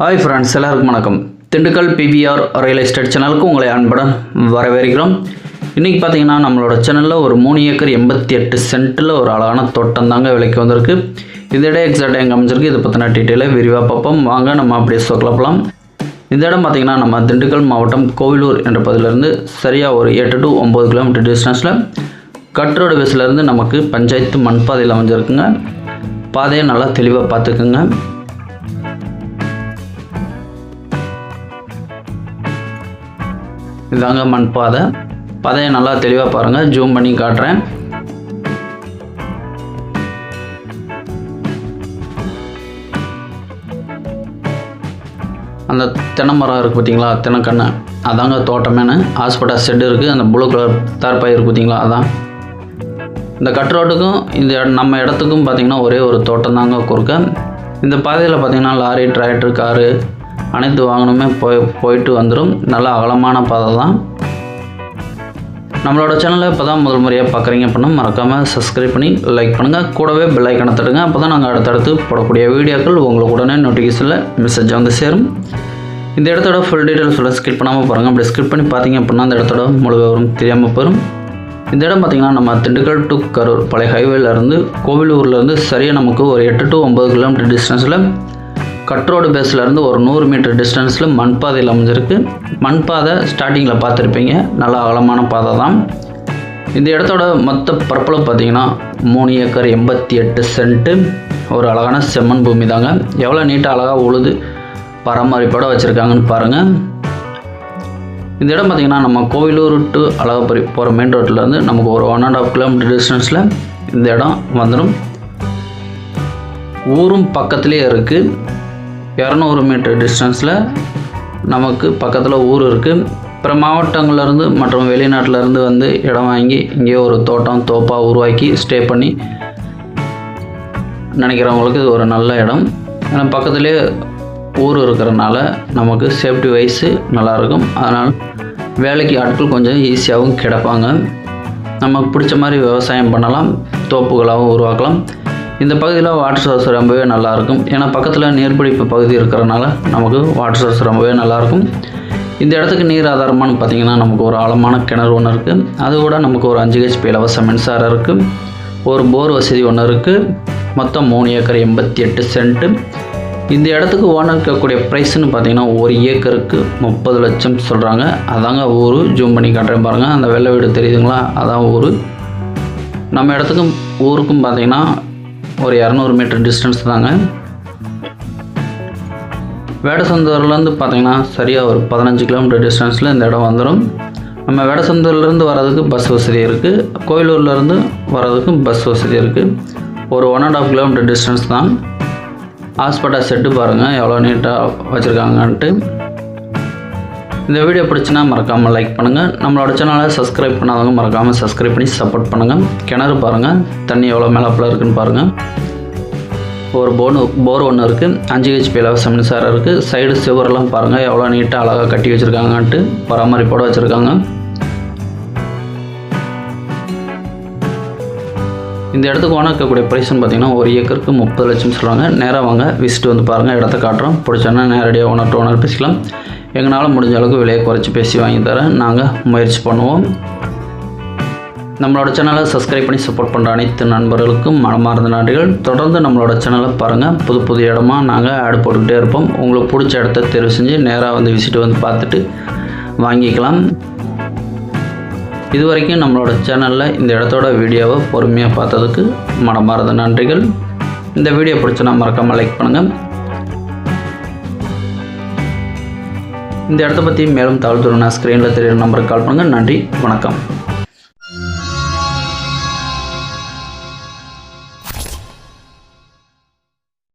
Hi friends, எல்லாருக்கும் வணக்கம். Dindigul PVR real estate சேனலுக்கு உங்களை அன்புடன் வரவேற்கிறோம். இன்றைக்கி பார்த்தீங்கன்னா நம்மளோட சேனலில் ஒரு 3 ஏக்கர் 88 சென்ட்டில் ஒரு அழகான தோட்டம் தாங்க விலைக்கு வந்திருக்கு. இந்த இடம் எக்ஸாக்டாக எங்கே அமைஞ்சிருக்கு, இதை பற்றின டீட்டெயிலாக விரிவாக பார்ப்போம். வாங்க நம்ம அப்படியே சொல்லலாம். இந்த இடம் பார்த்திங்கன்னா நம்ம திண்டுக்கல் மாவட்டம் கோவிலூர் என்ற பகுதியிலேருந்து சரியாக ஒரு 8 to 9 கிலோமீட்டர் டிஸ்டன்ஸில் கட் ரோடு பேஸ்லேருந்து நமக்கு பஞ்சாயத்து மண் பாதையில் அமைஞ்சிருக்குங்க. பாதையை நல்லா தெளிவாக பார்த்துக்குங்க. இதாங்க மண் பாதை. பாதையை நல்லா தெளிவாக பாருங்கள், ஜூம் பண்ணி காட்டுறேன். அந்த தென்னை மரம் இருக்குது பார்த்தீங்களா, தென்னைக்கண்ணு, அதாங்க தோட்டமேனு. ஹாஸ்பிட்டல் செட்டு இருக்குது, அந்த ப்ளூ கலர் தார்பாய் இருக்குது பார்த்தீங்களா, அதான். இந்த கட் ரோட்டுக்கும் இந்த நம்ம இடத்துக்கும் பார்த்திங்கன்னா ஒரே ஒரு தோட்டம் தாங்க குறுக்க. இந்த பாதையில் பார்த்திங்கன்னா லாரி, டிராக்டர், காரு அனைத்து வாகனமே போயிட்டு வந்துடும். நல்லா அகலமான பாதை தான். நம்மளோட சேனலை இப்போ தான் முதல் முறையாக பார்க்குறீங்க அப்படின்னா மறக்காமல் சப்ஸ்கிரைப் பண்ணி லைக் பண்ணுங்கள். கூடவே பெல் ஐக்கனை தட்டுங்க. அப்போ தான் நாங்கள் அடுத்தடுத்து போடக்கூடிய வீடியோக்கள் உங்களுக்கு உடனே நோட்டிஃபிகேஷனில் மெசேஜ் வந்து சேரும். இந்த இடத்தோட ஃபுல் டீட்டெயில்ஸோட ஸ்கிப் பண்ணாமல் பாருங்கள். அப்படி ஸ்கிப் பண்ணி பார்த்தீங்க அப்படின்னா அந்த இடத்தோட முழு விவரம் தெரியாமல் போயிடும். இந்த இடம் பார்த்திங்கன்னா நம்ம திண்டுக்கல் டு கரூர் பழைய ஹைவேலேருந்து கோவிலூர்லேருந்து சரியாக நமக்கு ஒரு 8 to 9 கிலோமீட்டர் டிஸ்டன்ஸில் கட் ரோடு பேஸ்லேருந்து ஒரு 100 மீட்டர் டிஸ்டன்ஸில் மண் பாதையில் அமைஞ்சிருக்கு. மண் பாதை ஸ்டார்டிங்கில் பார்த்துருப்பீங்க, நல்லா அகலமான பாதை தான். இந்த இடத்தோட மொத்த பரப்பளவு பார்த்திங்கன்னா 3 ஏக்கர் 88 சென்ட்டு. ஒரு அழகான செம்மண் பூமி தாங்க. எவ்வளோ நீட்டாக அழகாக உழுது பராமரிப்போட வச்சுருக்காங்கன்னு பாருங்கள். இந்த இடம் பார்த்திங்கன்னா நம்ம கோவிலூர் டு அழகப்பரி போகிற மெயின் ரோட்லேருந்து நமக்கு ஒரு 1.5 கிலோமீட்டர் டிஸ்டன்ஸில் இந்த இடம் வந்துடும். ஊரும் பக்கத்துலேயே இருக்குது. 200 மீட்டர் டிஸ்டன்ஸில் நமக்கு பக்கத்தில் ஊர் இருக்குது. பிற மாவட்டங்கள்லேருந்து மற்றும் வெளிநாட்டிலேருந்து வந்து இடம் வாங்கி இங்கேயே ஒரு தோட்டம் தோப்பாக உருவாக்கி ஸ்டே பண்ணி நினைக்கிறவங்களுக்கு இது ஒரு நல்ல இடம். ஏன்னா பக்கத்துலேயே ஊர் இருக்கிறனால நமக்கு சேஃப்டி வைஸு நல்லாயிருக்கும். அதனால் வேலைக்கு ஆட்கள் கொஞ்சம் ஈஸியாகவும் கிடைப்பாங்க. நமக்கு பிடிச்ச மாதிரி விவசாயம் பண்ணலாம், தோப்புகளாகவும் உருவாக்கலாம். இந்த பகுதியில் வாட்டர் சோர்ஸ் ரொம்பவே நல்லாயிருக்கும். ஏன்னா பக்கத்தில் நீர்பிடிப்பு பகுதி இருக்கிறனால நமக்கு வாட்டர் சோர்ஸ் ரொம்பவே நல்லாயிருக்கும். இந்த இடத்துக்கு நீர் ஆதாரமானு பார்த்திங்கன்னா நமக்கு ஒரு ஆழமான கிணறு ஒன்று இருக்குது. அது கூட நமக்கு ஒரு 5 HP இலவச மின்சாரம் இருக்குது. ஒரு போர் வசதி ஒன்று இருக்குது. மொத்தம் 3 ஏக்கர் 88 சென்ட்டு. இந்த இடத்துக்கு ஓனர் இருக்கக்கூடிய ப்ரைஸ்ன்னு பார்த்திங்கன்னா 1 ஏக்கருக்கு 30 லட்சம் சொல்கிறாங்க. அதாங்க ஊர். ஜூம் பண்ணி காட்டுறேன் பாருங்கள். அந்த வெள்ளை வீடு தெரியுதுங்களா, அதான் ஊர். நம்ம இடத்துக்கும் ஊருக்கும் பார்த்திங்கன்னா ஒரு 200 மீட்டர் டிஸ்டன்ஸ் தாங்க. வேடசந்தூர்லேருந்து பார்த்திங்கன்னா சரியாக ஒரு 15 கிலோமீட்டர் டிஸ்டன்ஸில் இந்த இடம் வந்துடும். நம்ம வேடசந்தூர்லேருந்து வர்றதுக்கு பஸ் வசதி இருக்குது. கோயிலூர்லேருந்து வர்றதுக்கு பஸ் வசதி இருக்குது. ஒரு 1.5 கிலோமீட்டர் டிஸ்டன்ஸ் தான். ஹாஸ்பிட்டல் செட்டு பாருங்கள் எவ்வளோ நீட்டாக வச்சுருக்காங்கன்ட்டு. இந்த வீடியோ பிடிச்சினா மறக்காமல் லைக் பண்ணுங்கள். நம்மளோட சேனலை சப்ஸ்கிரைப் பண்ணாதவங்க மறக்காமல் சப்ஸ்கிரைப் பண்ணி சப்போர்ட் பண்ணுங்கள். கிணறு பாருங்கள், தண்ணி எவ்வளோ மேலாப்பில் இருக்குதுன்னு பாருங்கள். ஒரு போர் ஒன்று இருக்குது. 5 HP இலவச மின்சாரம் இருக்குது. சைடு சுவரெல்லாம் பாருங்கள் எவ்வளோ நீட்டாக அழகாக கட்டி வச்சுருக்காங்கன்ட்டு பராமரிப்போடு வச்சுருக்காங்க. இந்த இடத்துக்கு ஓனர் இருக்கக்கூடிய ப்ரைஸ்ன்னு பார்த்திங்கன்னா 1 ஏக்கருக்கு 30 லட்சம் சொல்கிறாங்க. நேராக வாங்க, விசிட் வந்து பாருங்கள், இடத்த காட்டுறோம். பிடிச்சோன்னா நேரடியாக ஓனர் டு ஓனர் பேசிக்கலாம். எங்களால் முடிஞ்ச அளவுக்கு விலையை குறைச்சி பேசி வாங்கி தர நாங்கள் முயற்சி பண்ணுவோம். நம்மளோட சேனலை சப்ஸ்கிரைப் பண்ணி சப்போர்ட் பண்ணுற அனைத்து நண்பர்களுக்கும் மனமார்ந்த நன்றிகள். தொடர்ந்து நம்மளோட சேனலை பாருங்கள். புது இடமா நாங்கள் ஆட் போட்டுக்கிட்டே இருப்போம். உங்களுக்கு பிடிச்ச இடத்த தேர்வு செஞ்சு நேராக வந்து விசிட் வந்து பார்த்துட்டு வாங்கிக்கலாம். இது வரைக்கும் நம்மளோட சேனலில் இந்த இடத்தோட வீடியோவை பொறுமையாக பார்த்ததுக்கு மனமார்ந்த நன்றிகள். இந்த வீடியோ பிடிச்சனா மறக்காமல் லைக் பண்ணுங்கள். இந்த இடத்த பற்றி மேலும் தகவல் தரணும்னா ஸ்க்ரீனில் தெரியுற நம்பருக்கு கால் பண்ணுங்கள். நன்றி, வணக்கம்.